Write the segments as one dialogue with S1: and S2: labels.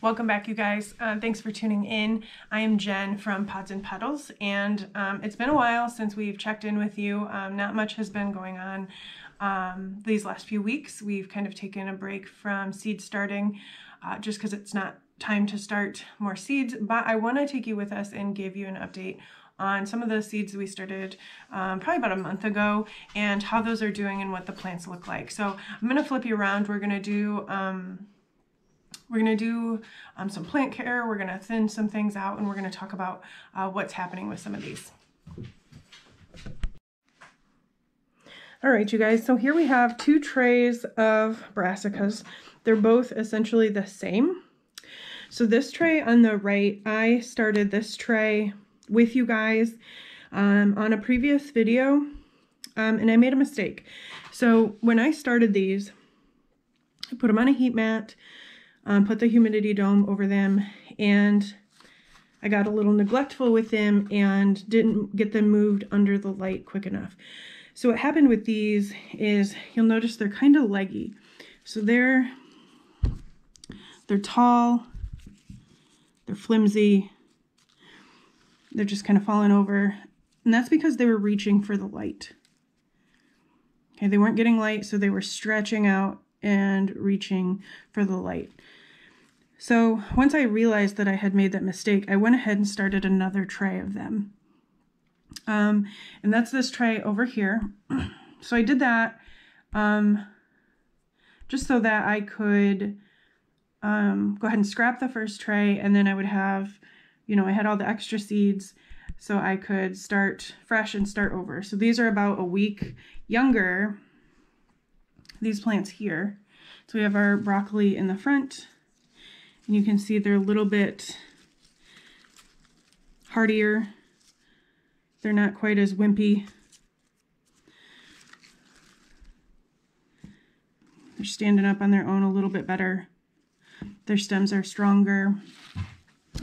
S1: Welcome back, you guys. Thanks for tuning in. I am Jen from Pods and Petals, and it's been a while since we've checked in with you. Not much has been going on these last few weeks. We've kind of taken a break from seed starting just because it's not time to start more seeds, but I want to take you with us and give you an update on some of the seeds we started probably about a month ago and how those are doing and what the plants look like. So I'm going to flip you around. We're going to do some plant care, we're going to thin some things out, and we're going to talk about what's happening with some of these. All right, you guys, so here we have 2 trays of brassicas. They're both essentially the same. So this tray on the right, I started this tray with you guys on a previous video, and I made a mistake. So when I started these, I put them on a heat mat, put the humidity dome over them, and I got a little neglectful with them and didn't get them moved under the light quick enough. So what happened with these is you'll notice they're kind of leggy. So they're tall, they're flimsy, they're just kind of falling over, and that's because they were reaching for the light. Okay, they weren't getting light, so they were stretching out and reaching for the light. So once I realized that I had made that mistake, I went ahead and started another tray of them. And that's this tray over here. So I did that just so that I could go ahead and scrap the first tray, and then I would have, you know, I had all the extra seeds so I could start fresh and start over. So these are about a week younger, these plants here. So we have our broccoli in the front, and you can see they're a little bit hardier. They're not quite as wimpy. They're standing up on their own a little bit better. Their stems are stronger.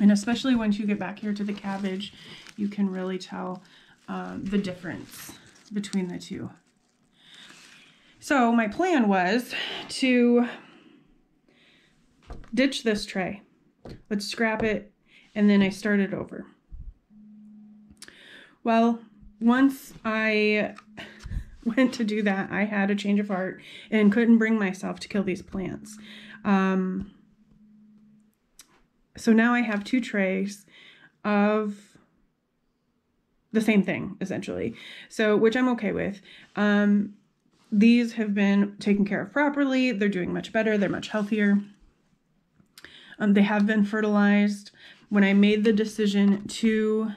S1: And especially once you get back here to the cabbage, you can really tell the difference between the two. So my plan was to ditch this tray. Let's scrap it, and then I started over. Well, once I went to do that, I had a change of heart and couldn't bring myself to kill these plants. So now I have 2 trays of the same thing, essentially. So, which I'm okay with. These have been taken care of properly. They're doing much better. They're much healthier. They have been fertilized. When I made the decision to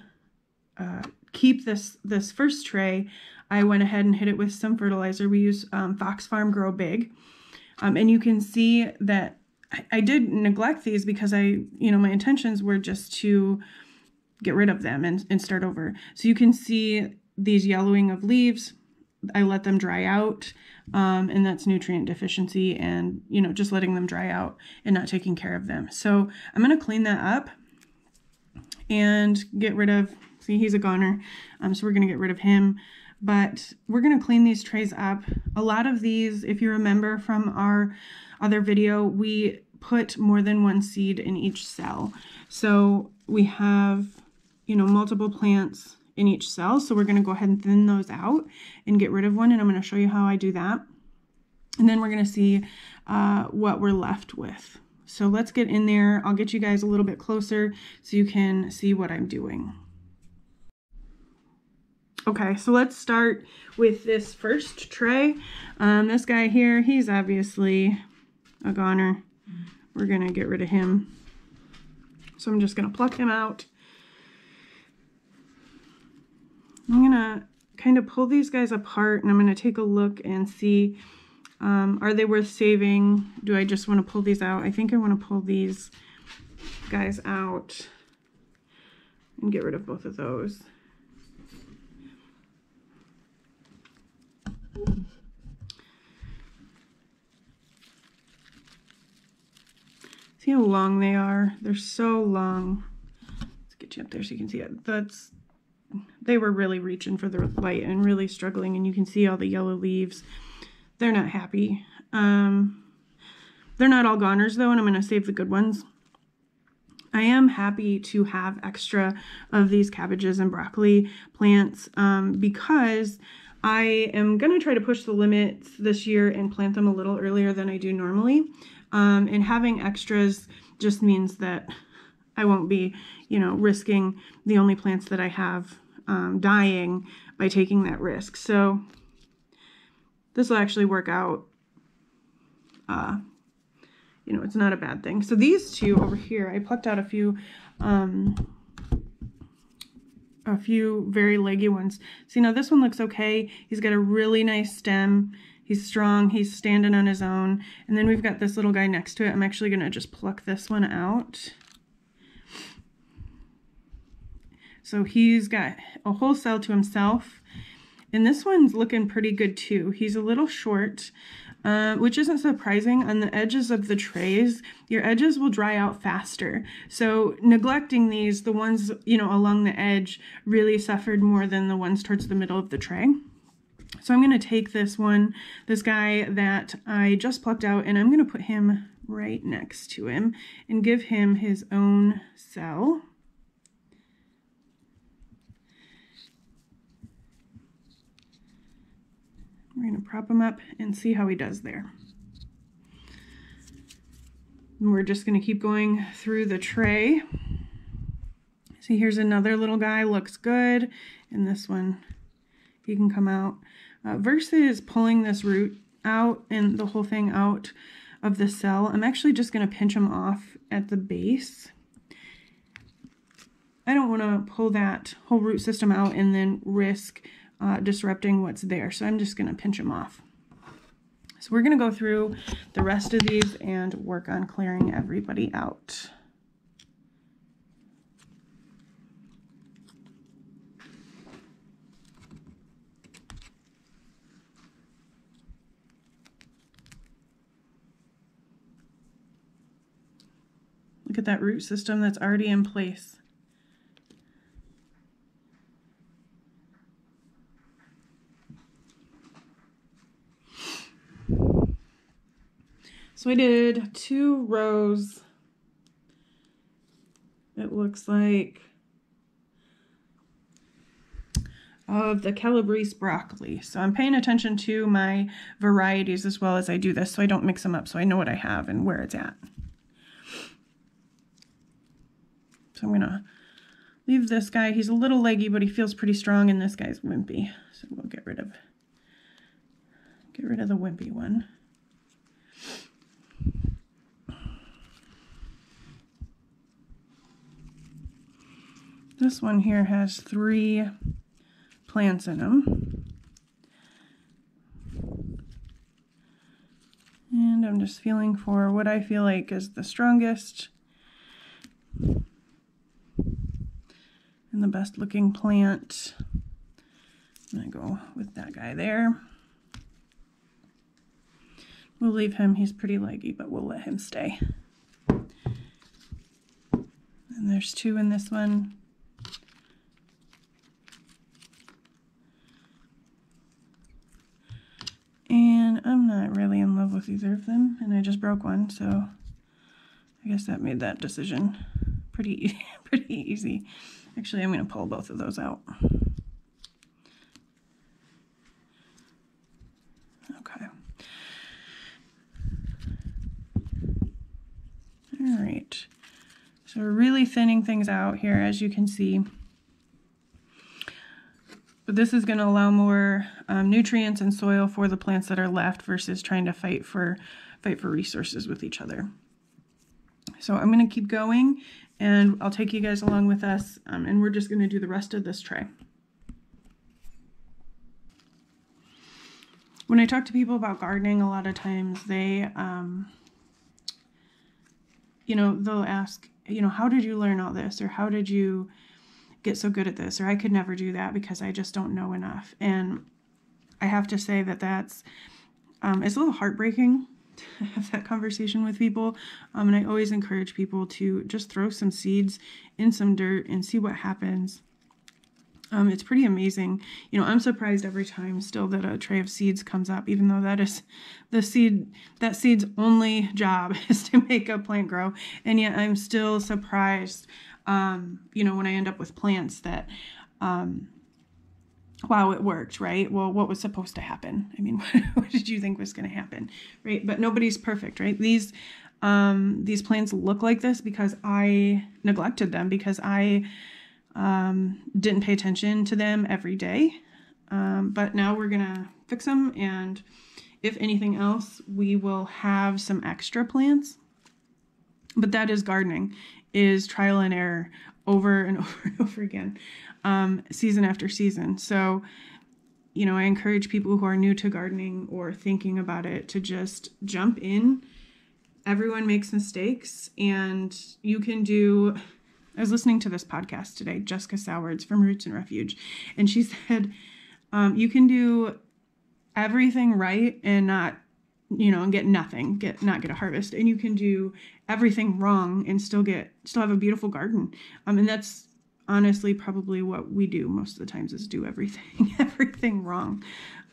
S1: keep this first tray, I went ahead and hit it with some fertilizer. We use Fox Farm Grow Big. And you can see that I did neglect these because my intentions were just to get rid of them and start over. So you can see these yellowing of leaves. I let them dry out, and that's nutrient deficiency and, just letting them dry out and not taking care of them. So I'm going to clean that up and get rid of, see, he's a goner. So we're going to get rid of him, but we're going to clean these trays up. A lot of these, if you remember from our other video, we put more than 1 seed in each cell. So we have, multiple plants in each cell. So we're going to go ahead and thin those out and get rid of one. And I'm going to show you how I do that. And then we're going to see what we're left with. So let's get in there. I'll get you guys a little bit closer so you can see what I'm doing. Okay, so let's start with this first tray. This guy here, he's obviously a goner. We're going to get rid of him. So I'm just going to pluck him out. I'm going to kind of pull these guys apart, and I'm going to take a look and see, are they worth saving? Do I just want to pull these out? I think I want to pull these guys out and get rid of both of those. See how long they are? They're so long. Let's get you up there so you can see it. They were really reaching for the light and really struggling, and you can see all the yellow leaves. They're not happy. They're not all goners though, and I'm going to save the good ones. I am happy to have extra of these cabbages and broccoli plants because I am going to try to push the limits this year and plant them a little earlier than I do normally. And having extras just means that I won't be, risking the only plants that I have dying by taking that risk. So this will actually work out. It's not a bad thing. So these two over here, I plucked out a few very leggy ones. See, now this one looks okay. He's got a really nice stem. He's strong. He's standing on his own. And then we've got this little guy next to it. I'm actually going to just pluck this one out. So he's got a whole cell to himself. And this one's looking pretty good too. He's a little short, which isn't surprising. On the edges of the trays, your edges will dry out faster. So neglecting these, the ones, along the edge really suffered more than the ones towards the middle of the tray. So I'm going to take this guy that I just plucked out, and I'm going to put him right next to him and give him his own cell. We're going to prop him up and see how he does there. And we're just going to keep going through the tray. See, here's another little guy, looks good. And this one, he can come out. Versus pulling this root out and the whole thing out of the cell, I'm actually just going to pinch him off at the base. I don't want to pull that whole root system out and then risk disrupting what's there. So I'm just going to pinch them off. So we're going to go through the rest of these and work on clearing everybody out. Look at that root system that's already in place. So I did 2 rows, it looks like, of the Calabrese broccoli. So I'm paying attention to my varieties as well as I do this so I don't mix them up, so I know what I have and where it's at. So I'm going to leave this guy. He's a little leggy, but he feels pretty strong, and this guy's wimpy. So we'll get rid of the wimpy one. This one here has 3 plants in them. And I'm just feeling for what I feel like is the strongest and the best looking plant. I'm going to go with that guy there. We'll leave him, he's pretty leggy, but we'll let him stay. And there's 2 in this one. And I'm not really in love with either of them, and I just broke one, so I guess that made that decision pretty easy. Actually, I'm going to pull both of those out. Okay. All right. So we're really thinning things out here, as you can see. But this is going to allow more nutrients and soil for the plants that are left versus trying to fight for resources with each other. So I'm going to keep going, and I'll take you guys along with us, and we're just going to do the rest of this tray. When I talk to people about gardening, a lot of times they, they'll ask, how did you learn all this? Or how did you get so good at this? Or I could never do that because I just don't know enough. And I have to say that that's, it's a little heartbreaking have that conversation with people. And I always encourage people to just throw some seeds in some dirt and see what happens. It's pretty amazing. You know, I'm surprised every time still that a tray of seeds comes up, even though that is that seed's only job is to make a plant grow. And yet I'm still surprised, you know, when I end up with plants that, wow, it worked, right? Well, what was supposed to happen? I mean, what did you think was going to happen, right? But nobody's perfect, right? These plants look like this because I neglected them, because I didn't pay attention to them every day. But now we're going to fix them. And if anything else, we will have some extra plants. But that is gardening, is trial and error over and over and over again, season after season. So, you know, I encourage people who are new to gardening or thinking about it to just jump in. Everyone makes mistakes, and you can do... I was listening to this podcast today, Jessica Sowards from Roots and Refuge, and she said, you can do everything right and not, you know, and get nothing, not get a harvest. And you can do everything wrong and still have a beautiful garden. And that's honestly probably what we do most of the times, is do everything wrong.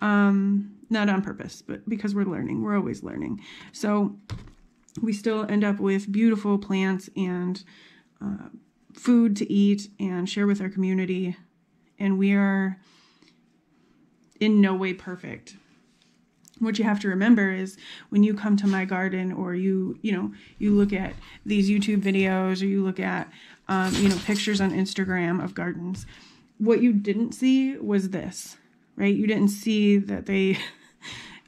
S1: Not on purpose, but because we're learning. We're always learning. So we still end up with beautiful plants and food to eat and share with our community. And we are in no way perfect. What you have to remember is when you come to my garden, or you look at these YouTube videos, or you look at, pictures on Instagram of gardens, what you didn't see was this, right? You didn't see that they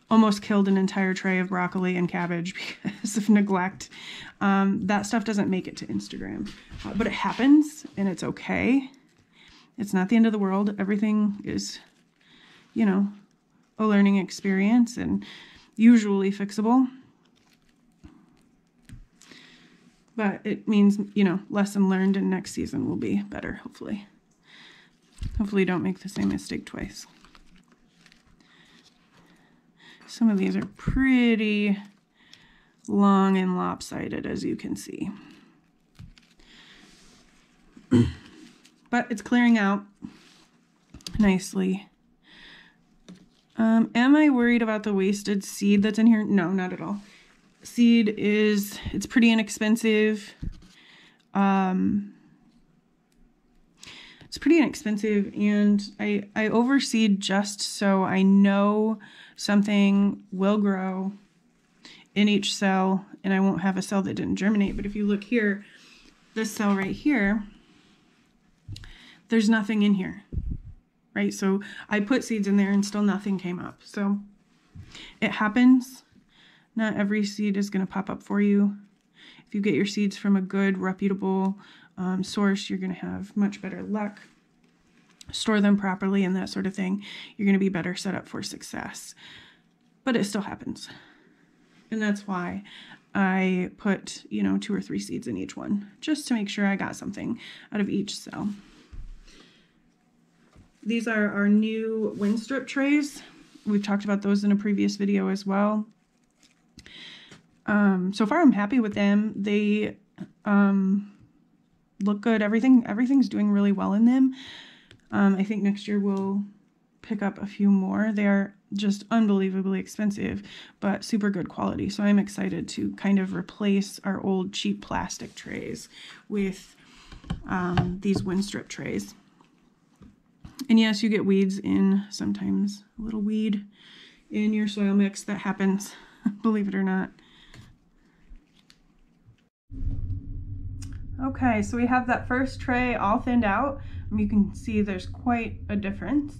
S1: almost killed an entire tray of broccoli and cabbage because of neglect. That stuff doesn't make it to Instagram, but it happens, and it's okay. It's not the end of the world. Everything is, a learning experience and usually fixable. But it means, lesson learned, and next season will be better, hopefully. Hopefully don't make the same mistake twice. Some of these are pretty long and lopsided, as you can see. But it's clearing out nicely. Am I worried about the wasted seed that's in here? No, not at all. Seed it's pretty inexpensive. It's pretty inexpensive, and I overseed just so I know something will grow in each cell, and I won't have a cell that didn't germinate. But if you look here, this cell right here, there's nothing in here, right? So I put seeds in there and still nothing came up. So it happens. Not every seed is going to pop up for you. If you get your seeds from a good, reputable source, you're going to have much better luck. Store them properly and that sort of thing. You're going to be better set up for success. But it still happens. And that's why I put, 2 or 3 seeds in each one, just to make sure I got something out of each cell. These are our new wind strip trays. We've talked about those in a previous video as well. So far I'm happy with them. They look good. Everything's doing really well in them. I think next year we'll pick up a few more. They are just unbelievably expensive, but super good quality. So I'm excited to kind of replace our old cheap plastic trays with these wind strip trays. And yes, you get weeds in sometimes. A little weed in your soil mix. That happens, believe it or not. Okay, so we have that first tray all thinned out. You can see there's quite a difference.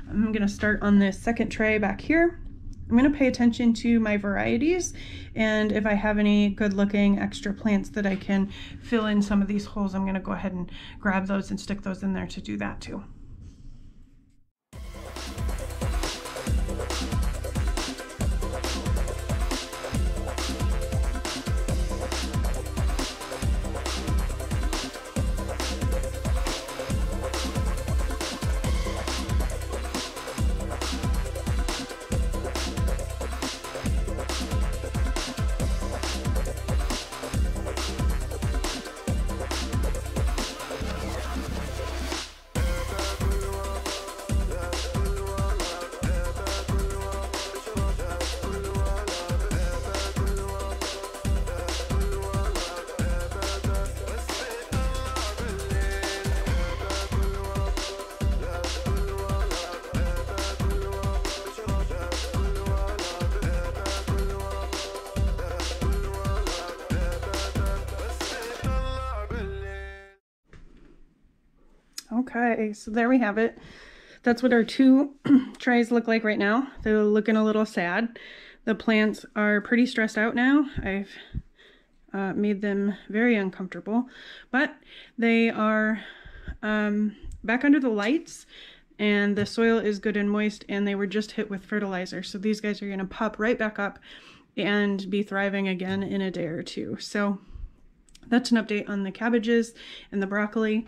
S1: I'm going to start on this second tray back here. I'm going to pay attention to my varieties, and if I have any good looking extra plants that I can fill in some of these holes, I'm going to go ahead and grab those and stick those in there to do that too. Okay, so there we have it. That's what our two trays look like right now. They're looking a little sad. The plants are pretty stressed out now. I've made them very uncomfortable, but they are back under the lights, and the soil is good and moist, and they were just hit with fertilizer. So these guys are going to pop right back up and be thriving again in a day or two. So that's an update on the cabbages and the broccoli.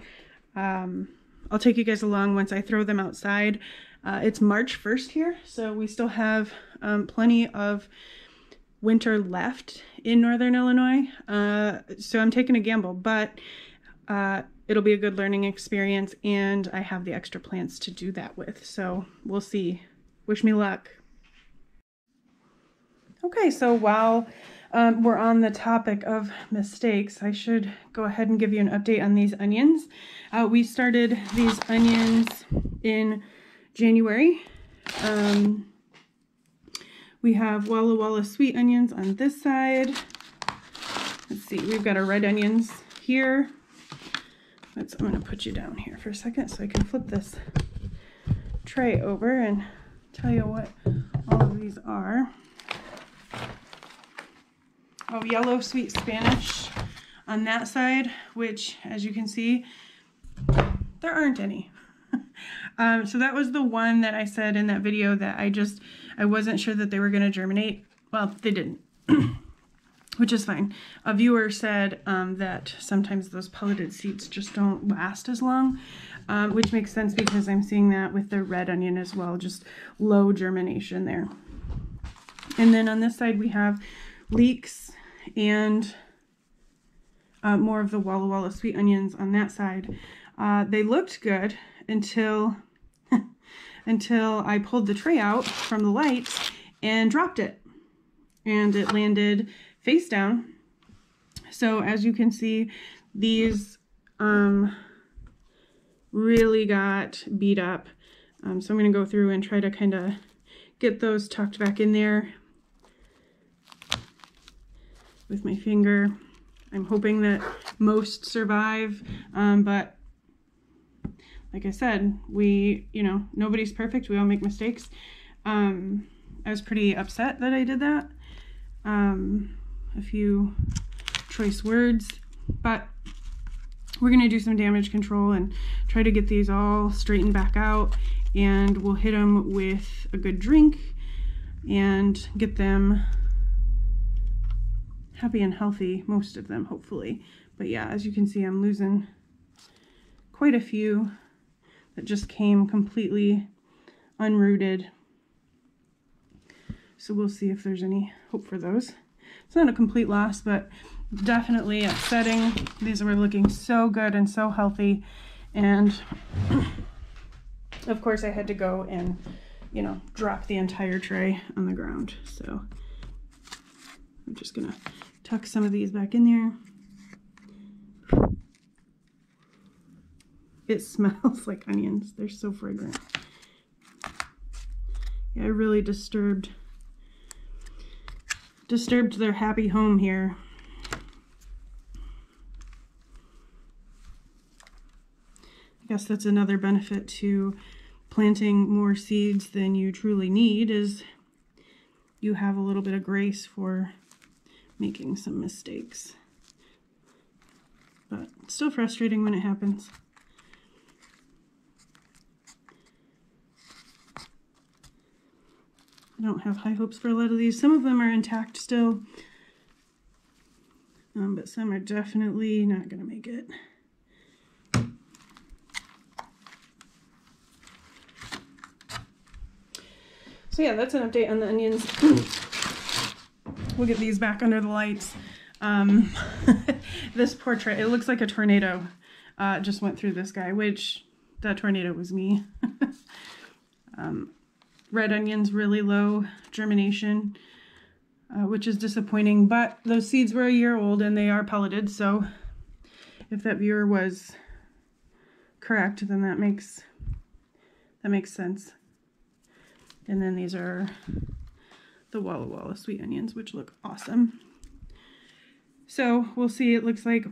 S1: I'll take you guys along once I throw them outside. It's March 1st here, so we still have plenty of winter left in Northern Illinois. So I'm taking a gamble, but it'll be a good learning experience, and I have the extra plants to do that with. So we'll see. Wish me luck. Okay, so while we're on the topic of mistakes, I should go ahead and give you an update on these onions. We started these onions in January. We have Walla Walla sweet onions on this side. Let's see, we've got our red onions here. I'm going to put you down here for a second so I can flip this tray over and tell you what all of these are. Oh, yellow sweet Spanish on that side, which, as you can see, there aren't any. So that was the one that I said in that video that I wasn't sure that they were going to germinate. Well, they didn't, which is fine. A viewer said that sometimes those pelleted seeds just don't last as long, which makes sense because I'm seeing that with the red onion as well, just low germination there. And then on this side we have leeks and more of the Walla Walla sweet onions on that side. They looked good until I pulled the tray out from the light and dropped it, and it landed face down. So as you can see, these really got beat up. So I'm going to go through and try to kind of get those tucked back in there with my finger. I'm hoping that most survive, but like I said, nobody's perfect. We all make mistakes. I was pretty upset that I did that. A few choice words, but we're going to do some damage control and try to get these all straightened back out, and we'll hit them with a good drink and get them happy and healthy, most of them, hopefully. But yeah, as you can see, I'm losing quite a few that just came completely unrooted. So we'll see if there's any hope for those. It's not a complete loss, but definitely upsetting. These were looking so good and so healthy. And of course I had to go and, drop the entire tray on the ground. So I'm just gonna tuck some of these back in there. It smells like onions. They're so fragrant. Yeah, I really disturbed their happy home here. I guess that's another benefit to planting more seeds than you truly need, is you have a little bit of grace for making some mistakes. But it's still frustrating when it happens. I don't have high hopes for a lot of these. Some of them are intact still, but some are definitely not going to make it. So yeah, that's an update on the onions. We'll get these back under the lights. This portrait, it looks like a tornado just went through this guy, which that tornado was me. Red onions, really low germination, which is disappointing, but those seeds were a year old and they are pelleted, so if that viewer was correct, then that makes sense. And then these are the Walla Walla sweet onions, which look awesome. So we'll see. It looks like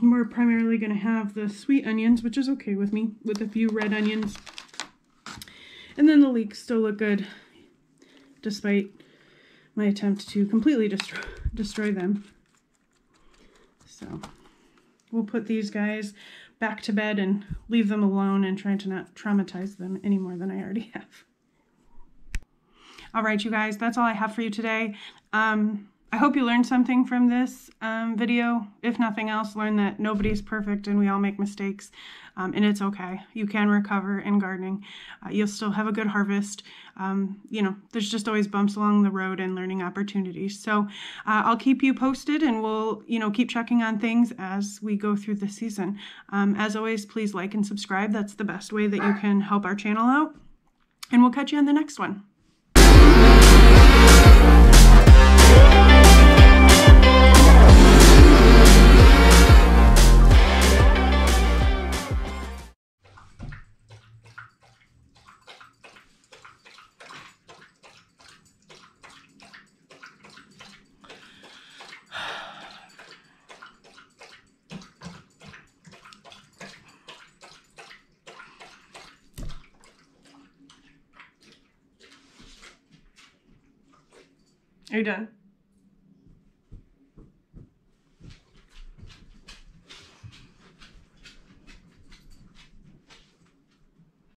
S1: we're primarily going to have the sweet onions, which is okay with me, with a few red onions. And then the leeks still look good, despite my attempt to completely destroy them. So we'll put these guys back to bed and leave them alone and try to not traumatize them any more than I already have. All right, you guys, that's all I have for you today. I hope you learned something from this video. If nothing else, learn that nobody's perfect and we all make mistakes, and it's okay. You can recover in gardening. You'll still have a good harvest. You know, there's just always bumps along the road and learning opportunities. So I'll keep you posted, and we'll, you know, keep checking on things as we go through the season. As always, please like and subscribe. That's the best way that you can help our channel out. And we'll catch you on the next one. Are you done?